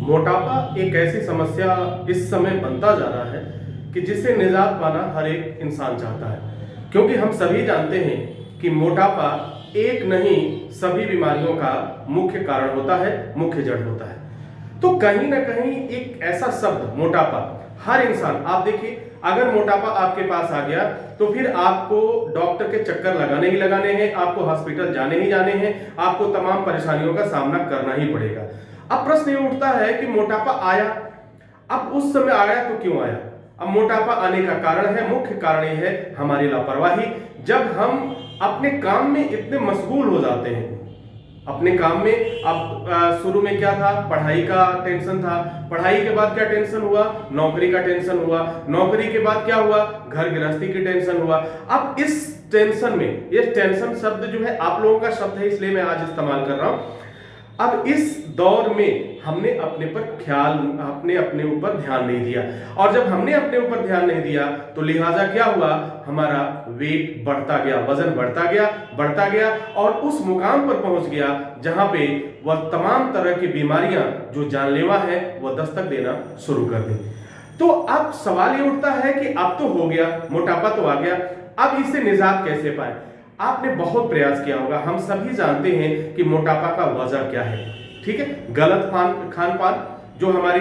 मोटापा एक ऐसी समस्या इस समय बनता जा रहा है कि जिससे निजात पाना हर एक इंसान चाहता है, क्योंकि हम सभी जानते हैं कि मोटापा एक नहीं सभी बीमारियों का मुख्य कारण होता है, मुख्य जड़ होता है। तो कहीं ना कहीं एक ऐसा शब्द मोटापा, हर इंसान, आप देखिए, अगर मोटापा आपके पास आ गया तो फिर आपको डॉक्टर के चक्कर लगाने ही लगाने हैं, आपको हॉस्पिटल जाने ही जाने हैं, आपको तमाम परेशानियों का सामना करना ही पड़ेगा। अब प्रश्न ये उठता है कि मोटापा आया, अब उस समय आया तो क्यों आया? अब मोटापा आने का कारण है, मुख्य कारण ये है हमारी लापरवाही। जब हम अपने काम में इतने मशगूल हो जाते हैं, अपने काम में, अब शुरू में क्या था, पढ़ाई का टेंशन था, पढ़ाई के बाद क्या टेंशन हुआ, नौकरी का टेंशन हुआ, नौकरी के बाद क्या हुआ, घर गृहस्थी की टेंशन हुआ। अब इस टेंशन में, ये टेंशन शब्द जो है आप लोगों का शब्द है इसलिए मैं आज इस्तेमाल कर रहा हूं। अब इस दौर में हमने अपने ऊपर ध्यान नहीं दिया, और जब हमने अपने ऊपर ध्यान नहीं दिया तो लिहाजा क्या हुआ, हमारा वेट बढ़ता गया, वजन बढ़ता गया और उस मुकाम पर पहुंच गया जहां पे वह तमाम तरह की बीमारियां जो जानलेवा है वह दस्तक देना शुरू कर दी। तो अब सवाल ये उठता है कि अब तो हो गया, मोटापा तो आ गया, अब इससे निजात कैसे पाए? आपने बहुत प्रयास किया होगा, हम सभी जानते हैं कि मोटापा का वजह क्या है, ठीक है? गलत खान पान, जो हमारी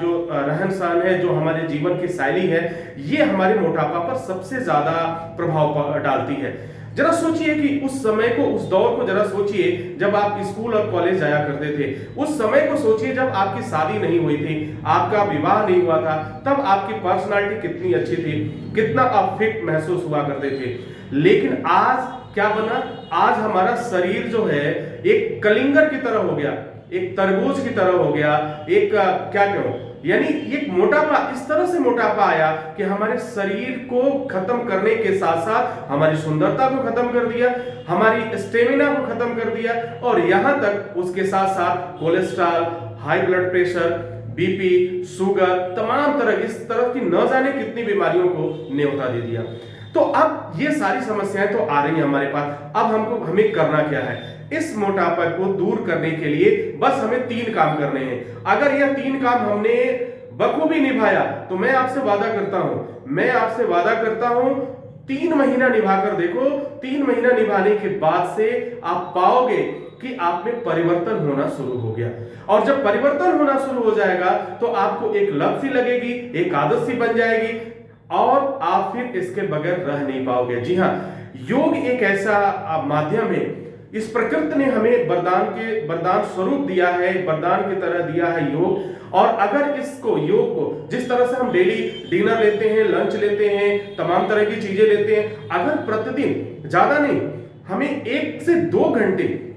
जो रहन सहन है, जो हमारे जीवन की शैली है, ये हमारे मोटापा पर सबसे ज्यादा प्रभाव डालती है। जरा सोचिए कि उस समय को, उस दौर को जरा सोचिए जब आप स्कूल और कॉलेज जाया करते थे। उस समय को सोचिए जब आपकी शादी नहीं हुई थी, आपका विवाह नहीं हुआ था, तब आपकी पर्सनालिटी कितनी अच्छी थी, कितना आप फिट महसूस हुआ करते थे। लेकिन आज क्या बना? आज हमारा शरीर जो है एक कलिंगर की तरह हो गया, एक तरबूज की तरह हो गया, एक क्या कहूं, यानी एक मोटापा, इस तरह से मोटापा आया कि हमारे शरीर को खत्म करने के साथ साथ हमारी सुंदरता को खत्म कर दिया, हमारी स्टेमिना को खत्म कर दिया, और यहां तक उसके साथ साथ cholesterol, high blood pressure, BP, sugar, तमाम तरह, इस तरह की न जाने कितनी बीमारियों को न्योता दे दिया। तो अब ये सारी समस्याएं तो आ रही हैं हमारे पास। अब हमें करना क्या है? इस मोटापा को दूर करने के लिए बस हमें 3 काम करने हैं। अगर यह 3 काम हमने बखूबी निभाया तो मैं आपसे वादा करता हूं 3 महीना निभाकर देखो। 3 महीना निभाने के बाद से आप पाओगे कि आप में परिवर्तन होना शुरू हो गया, और जब परिवर्तन होना शुरू हो जाएगा तो आपको एक लत सी लगेगी, एक आदत सी बन जाएगी, और आप फिर इसके बगैर रह नहीं पाओगे। जी हाँ, योग एक ऐसा माध्यम है, इस प्रकृति ने हमें वरदान स्वरूप दिया है, वरदान की तरह दिया है योग। और अगर इसको, योग को, जिस तरह से हम डेली डिनर लेते हैं, लंच लेते हैं, तमाम तरह की चीजें लेते हैं, अगर प्रतिदिन, ज्यादा नहीं, हमें 1 से 2 घंटे,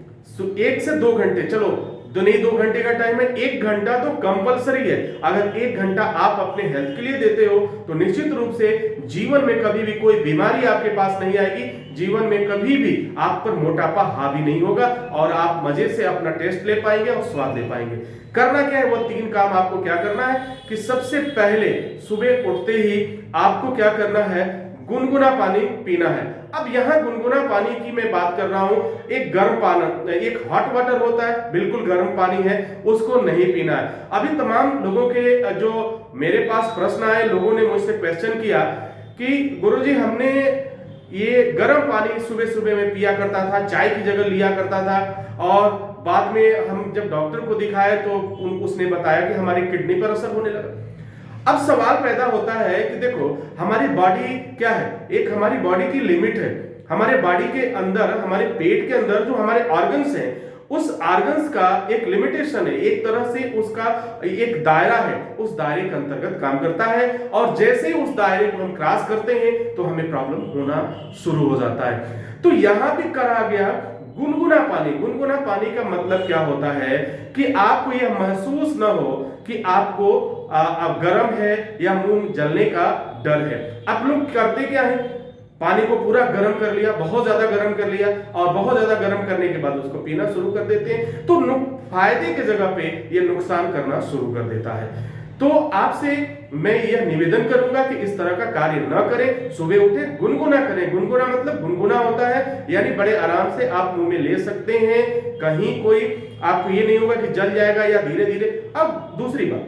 चलो नहीं 2 घंटे का टाइम है, 1 घंटा तो कंपलसरी है। अगर 1 घंटा आप अपने हेल्थ के लिए देते हो तो निश्चित रूप से जीवन में कभी भी कोई बीमारी आपके पास नहीं आएगी, जीवन में कभी भी आप पर मोटापा हावी नहीं होगा, और आप मजे से अपना टेस्ट ले पाएंगे और स्वाद ले पाएंगे। करना क्या है? वो 3 काम आपको क्या करना है कि सबसे पहले सुबह उठते ही आपको क्या करना है, गुनगुना पानी पीना है। अब यहां गुनगुना पानी की मैं बात कर रहा हूं, एक गर्म पानी, एक हॉट वाटर होता है, बिल्कुल गर्म पानी है, उसको नहीं पीना है। अभी तमाम लोगों के जो मेरे पास प्रश्न आए, लोगों ने मुझसे क्वेश्चन किया कि गुरुजी हमने ये गर्म पानी सुबह सुबह में पिया करता था, चाय की जगह लिया करता था, और बाद में हम जब डॉक्टर को दिखाए तो उसने बताया कि हमारी किडनी पर असर होने लगा। अब सवाल पैदा होता है कि देखो, हमारी बॉडी क्या है, एक हमारी बॉडी की लिमिट है। हमारे बॉडी के अंदर, हमारे पेट के अंदर जो हमारे ऑर्गन्स हैं, उस ऑर्गन्स का एक लिमिटेशन है, एक तरह से उसका एक दायरा है, उस दायरे के अंतर्गत काम करता है, और जैसे ही उस दायरे को हम क्रॉस करते हैं तो हमें प्रॉब्लम होना शुरू हो जाता है। तो यहां भी कहा गया गुनगुना पानी। गुनगुना पानी का मतलब क्या होता है कि आपको यह महसूस न हो कि आपको अब गर्म है या मुंह जलने का डर है। अब लोग करते क्या है, पानी को पूरा गर्म कर लिया, बहुत ज्यादा गर्म कर लिया, और बहुत ज्यादा गर्म करने के बाद उसको पीना शुरू कर देते हैं, तो फायदे की जगह पे ये नुकसान करना शुरू कर देता है। तो आपसे मैं यह निवेदन करूंगा कि इस तरह का कार्य न करें। सुबह उठे गुनगुना करें। गुनगुना मतलब गुनगुना होता है यानी बड़े आराम से आप मुंह में ले सकते हैं, कहीं कोई आपको ये नहीं होगा कि जल जाएगा या धीरे धीरे। अब दूसरी बात,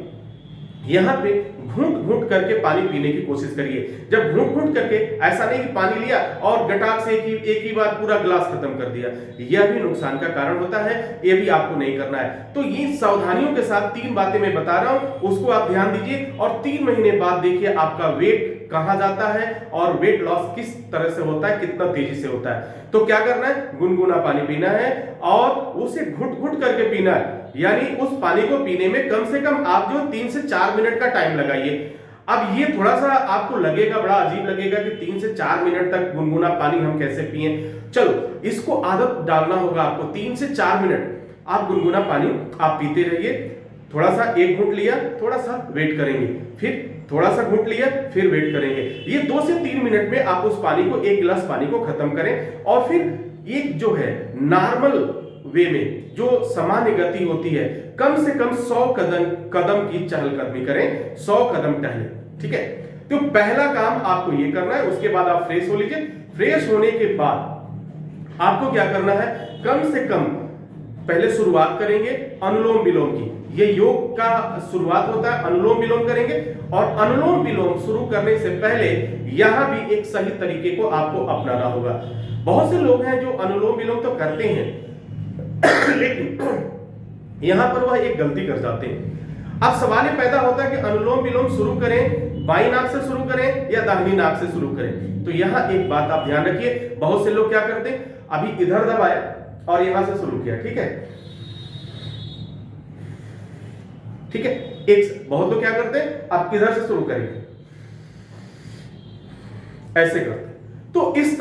यहाँ पे घूंट घूंट करके पानी पीने की कोशिश करिए। जब घूंट घूंट करके, ऐसा नहीं कि पानी लिया और गटाक से एक ही बार पूरा ग्लास खत्म कर दिया, यह भी नुकसान का कारण होता है, यह भी आपको नहीं करना है। तो ये सावधानियों के साथ 3 बातें मैं बता रहा हूं, उसको आप ध्यान दीजिए और 3 महीने बाद देखिए आपका वेट कहां जाता है और वेट लॉस किस तरह से होता है, कितना तेजी से होता है। तो क्या करना है, गुनगुना पानी पीना है और उसे घुट घुट करके पीना है, यानी उस पानी को पीने में कम से कम आप जो 3 से 4 मिनट का टाइम लगाइए। अब ये थोड़ा सा आपको लगेगा, बड़ा अजीब लगेगा कि 3 से 4 मिनट तक गुनगुना पानी हम कैसे पिए। चलो इसको आदत डालना होगा आपको। 3 से 4 मिनट आप गुनगुना पानी आप पीते रहिए। थोड़ा सा एक घूंट लिया, थोड़ा सा वेट करेंगे, फिर थोड़ा सा घूंट लिया, फिर वेट करेंगे। ये 2 से 3 मिनट में आप उस पानी को, 1 गिलास पानी को खत्म करें और फिर एक जो है नॉर्मल वे में जो सामान्य गति होती है, कम से कम 100 कदम की चहलकदमी करें, 100 कदम टहलें। ठीक है, तो पहला काम आपको ये करना है। उसके बाद आप फ्रेश हो लीजिए। फ्रेश होने के बाद आपको क्या करना है, कम से कम पहले शुरुआत करेंगे अनुलोम विलोम की। ये योग का शुरुआत होता है, अनुलोम विलोम करेंगे और अनुलोम विलोम शुरू करने से पहले यहां भी एक सही तरीके को आपको अपनाना होगा। बहुत से लोग हैं जो अनुलोम विलोम तो करते हैं लेकिन यहां पर वह एक गलती कर जाते हैं। अब सवाल ये पैदा होता है कि अनुलोम विलोम शुरू करें, बाईं नाक से शुरू करें या दाहिनी नाक से शुरू करें। तो यहां एक बात आप ध्यान रखिए, बहुत से लोग क्या करते हैं, अभी इधर दबाया और यहां से शुरू किया। ठीक है, ठीक है। एक बहुत लोग क्या करते हैं, आप इधर से शुरू करेंगे, ऐसे करते हैं। तो इस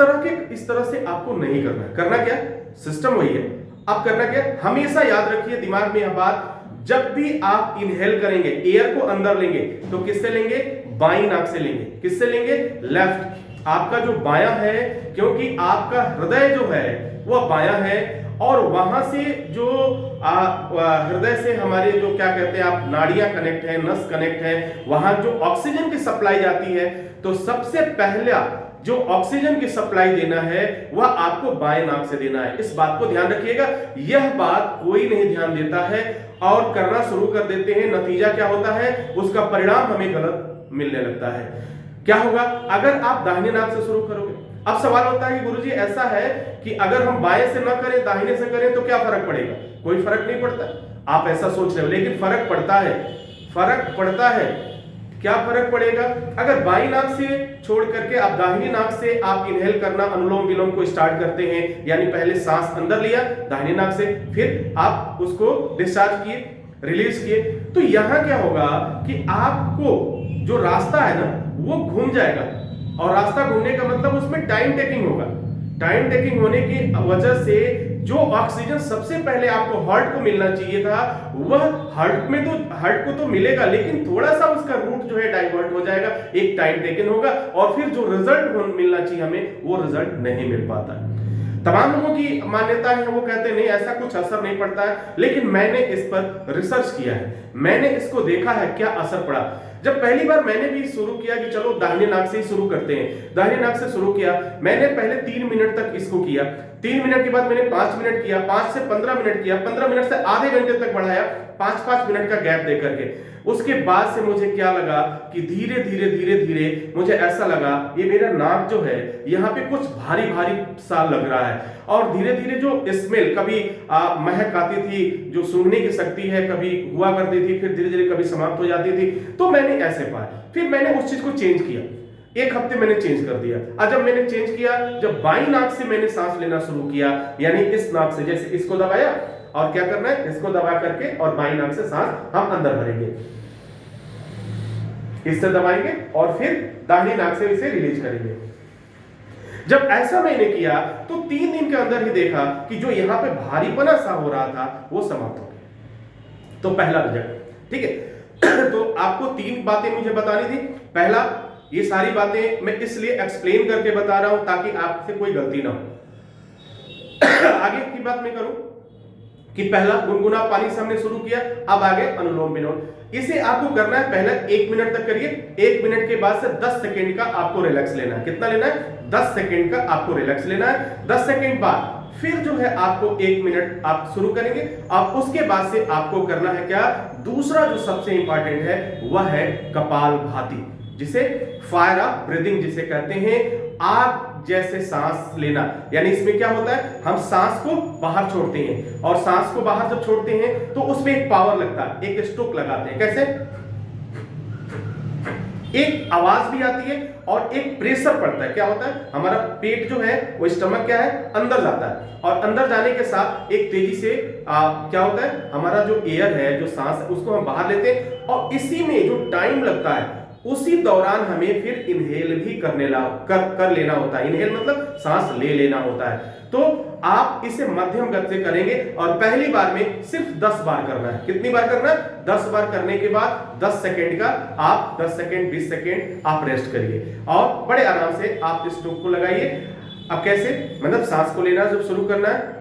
तरह से आपको नहीं करना है। करना क्या, सिस्टम वही है। आप करना क्या, हमेशा याद रखिए दिमाग में यह बात, जब भी आप इनहेल करेंगे, एयर को अंदर लेंगे, तो किससे लेंगे, बाईं नाक से लेंगे। किससे लेंगे, लेफ्ट। आपका जो बायां है, क्योंकि आपका हृदय जो है वह बायां है और वहां से जो हृदय से हमारे जो क्या कहते हैं आप, नाड़ियां कनेक्ट है, नस कनेक्ट है, वहां जो ऑक्सीजन की सप्लाई जाती है, तो सबसे पहला जो ऑक्सीजन की सप्लाई देना है वह आपको बाएं नाक से देना है। इस बात को ध्यान रखिएगा। यह बात कोई नहीं ध्यान देता है और करना शुरू कर देते हैं। नतीजा क्या होता है, उसका परिणाम हमें गलत मिलने लगता है। क्या होगा, अगर आप दाहिने नाक से शुरू करोगे। अब सवाल होता है कि गुरुजी ऐसा है कि अगर हम बाएं से ना करें, दाहिने से करें तो क्या फर्क पड़ेगा। कोई फर्क नहीं पड़ता, आप ऐसा सोच रहे हो, लेकिन फर्क पड़ता है। फर्क पड़ता है। क्या फर्क पड़ेगा, अगर बाईं नाक से छोड़ करके आप दाहिनी नाक से आप इनहेल करना, अनुलोम विलोम को स्टार्ट करते हैं, यानी पहले सांस अंदर लिया दाहिनी नाक से, फिर आप उसको डिस्चार्ज किए, रिलीज किए, तो यहां क्या होगा कि आपको जो रास्ता है ना वो घूम जाएगा। और रास्ता घूमने का मतलब उसमें टाइम टेकिंग होगा। टाइम टेकिंग होने की वजह से जो ऑक्सीजन सबसे पहले आपको हार्ट को मिलना चाहिए था, वह हार्ट को तो मिलेगा, लेकिन थोड़ा सा उसका रूट जो है डाइवर्ट हो जाएगा, एक टाइम टेकन होगा और फिर जो रिजल्ट मिलना चाहिए हमें, वो रिजल्ट नहीं मिल पाता है। तमाम लोगों की मान्यता है, वो कहते हैं नहीं ऐसा कुछ असर नहीं पड़ता है, लेकिन मैंने इस पर रिसर्च किया है, मैंने इसको देखा है क्या असर पड़ा। जब पहली बार मैंने भी शुरू किया कि चलो दाहिने नाक से ही शुरू करते हैं, दाहिने नाक से शुरू किया, मैंने पहले 3 मिनट तक इसको किया, 3 मिनट के बाद मैंने 5 मिनट किया, 5 से 15 मिनट किया, 15 मिनट से आधे घंटे तक बढ़ाया, 5-5 मिनट का गैप दे करके। उसके बाद से मुझे क्या लगा कि धीरे धीरे मुझे ऐसा लगा ये मेरा नाक जो है यहाँ पे कुछ भारी भारी सा लग रहा है, और धीरे धीरे जो स्मेल, कभी महक आती थी, जो सूंघने की शक्ति है कभी हुआ करती थी, फिर धीरे धीरे कभी समाप्त हो जाती थी, तो मैंने ऐसे पाया। फिर मैंने उस चीज को चेंज किया, 1 हफ्ते मैंने चेंज कर दिया। और जब मैंने चेंज किया, जब बाईं नाक से मैंने सांस लेना शुरू किया, यानी इस नाक से, जैसे इसको दबाया और क्या करना है, इसको दबा करके और बाईं नाक से सांस हम अंदर भरेंगे, इससे दबाएंगे और फिर दाहिनी नाक से इसे रिलीज करेंगे। जब ऐसा मैंने किया तो 3 दिन के अंदर ही देखा कि जो यहां पे भारीपना सा हो रहा था वो समाप्त हो गया। तो पहला रिजल्ट, ठीक है। तो आपको 3 बातें मुझे बतानी थी। पहला, ये सारी बातें मैं इसलिए एक्सप्लेन करके बता रहा हूं ताकि आपसे कोई गलती ना हो। आगे की बात मैं करूं कि पहला गुनगुना पानी से हमने शुरू किया, अब आगे अनुलोम विलोम। इसे आपको करना है पहले 1 मिनट तक करिए, 1 मिनट के बाद से 10 सेकंड का आपको रिलैक्स लेना है। कितना लेना है? 10 सेकंड का आपको रिलैक्स लेना है। 10 सेकंड बाद फिर जो है आपको 1 मिनट आप शुरू करेंगे। अब उसके बाद से आपको करना है क्या? दूसरा जो सबसे इंपॉर्टेंट है वह है कपालभाति, जिसे फायर ऑफ ब्रीदिंग जिसे कहते हैं, आग जैसे सांस लेना। यानी इसमें क्या होता है, हम सांस को बाहर छोड़ते हैं और सांस को बाहर जब छोड़ते हैं तो उसमें एक पावर लगता है, एक स्ट्रोक लगाते हैं। कैसे? एक आवाज भी आती है और एक प्रेशर पड़ता है। क्या होता है, हमारा पेट जो है वो स्टमक क्या है, अंदर जाता है और अंदर जाने के साथ एक तेजी से क्या होता है, हमारा जो एयर है, जो सांस है, उसको हम बाहर लेते हैं और इसी में जो टाइम लगता है उसी दौरान हमें फिर इनहेल भी कर लेना होता है। इनहेल मतलब सांस ले लेना होता है। तो आप इसे मध्यम गति से करेंगे और पहली बार में सिर्फ 10 बार करना है। कितनी बार करना है? 10 बार करने के बाद 10 सेकंड का आप 10 सेकंड 20 सेकंड आप रेस्ट करिए और बड़े आराम से आप इस स्ट्रोक को लगाइए। अब कैसे, मतलब सांस को लेना जब शुरू करना है,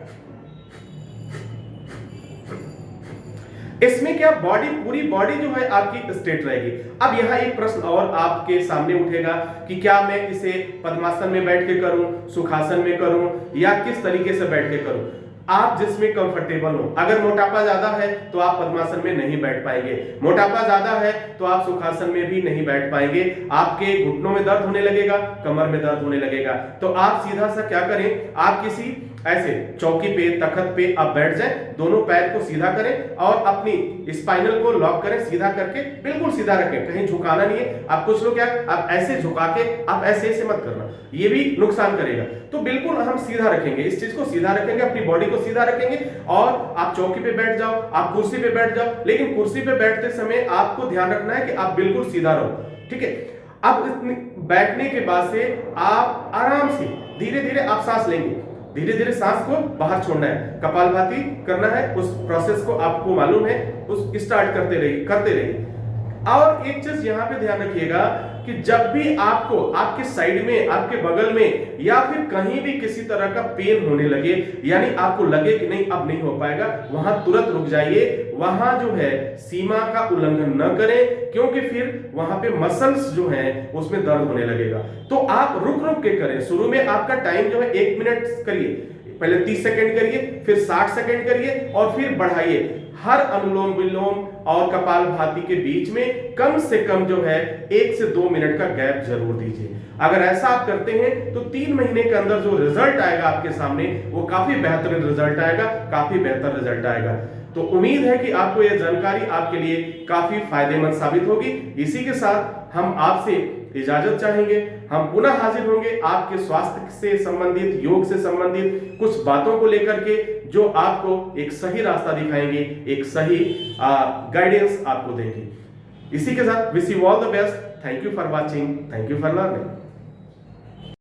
इसमें क्या पूरी बॉडी जो है आपकी स्ट्रेट रहेगी। अब यहां एक प्रश्न और आपके सामने उठेगा कि क्या मैं इसे पद्मासन में बैठ के करूं, सुखासन में करूं या किस तरीके से बैठ के करूं? आप जिसमें कंफर्टेबल हो। अगर मोटापा ज्यादा है तो आप पद्मासन में नहीं बैठ पाएंगे, मोटापा ज्यादा है तो आप सुखासन में भी नहीं बैठ पाएंगे। आपके घुटनों में दर्द होने लगेगा, कमर में दर्द होने लगेगा। तो आप सीधा सा क्या करें, आप किसी ऐसे चौकी पे, तखत पे आप बैठ जाएं, दोनों पैर को सीधा करें और अपनी स्पाइनल को लॉक करें, सीधा करके बिल्कुल सीधा रखें, कहीं झुकाना नहीं है। आप कुछ लोग क्या, आप ऐसे झुका के आप ऐसे मत करना, ये भी नुकसान करेगा। तो बिल्कुल हम सीधा रखेंगे, इस चीज को सीधा रखेंगे, अपनी बॉडी को सीधा रखेंगे और आप चौकी पे बैठ जाओ, आप कुर्सी पे बैठ जाओ, लेकिन कुर्सी पे बैठते समय आपको ध्यान रखना है कि आप बिल्कुल सीधा रहो, ठीक है। अब बैठने के बाद से आप आराम से धीरे धीरे आप सांस लेंगे, धीरे धीरे सांस को बाहर छोड़ना है, कपालभाति करना है। उस प्रोसेस को आपको मालूम है, उस स्टार्ट करते रहिए। और एक चीज यहां पे ध्यान रखिएगा कि जब भी आपको आपके साइड में, आपके बगल में या फिर कहीं भी किसी तरह का पेन होने लगे, यानी आपको लगे कि नहीं अब नहीं हो पाएगा, वहां तुरंत रुक जाइए। वहां जो है सीमा का उल्लंघन न करें, क्योंकि फिर वहां पे मसल्स जो हैं उसमें दर्द होने लगेगा। तो आप रुक रुक के करें। शुरू में आपका टाइम जो है 1 मिनट करिए, पहले 30 सेकंड करिए, फिर 60 सेकंड करिए और फिर बढ़ाइए। हर अनुलोम विलोम और कपालभाति के बीच में कम से कम जो है 1 से 2 मिनट का गैप जरूर दीजिए। अगर ऐसा आप करते हैं तो 3 महीने के अंदर जो रिजल्ट आएगा आपके सामने, वो काफी बेहतरीन रिजल्ट आएगा, काफी बेहतर रिजल्ट आएगा। तो उम्मीद है कि आपको यह जानकारी आपके लिए काफी फायदेमंद साबित होगी। इसी के साथ हम आपसे इजाजत चाहेंगे। हम पुनः हाजिर होंगे आपके स्वास्थ्य से संबंधित, योग से संबंधित कुछ बातों को लेकर के, जो आपको एक सही रास्ता दिखाएंगे, एक सही गाइडेंस आपको देंगे। इसी के साथ wish you all the best. Thank you for watching, thank you for learning.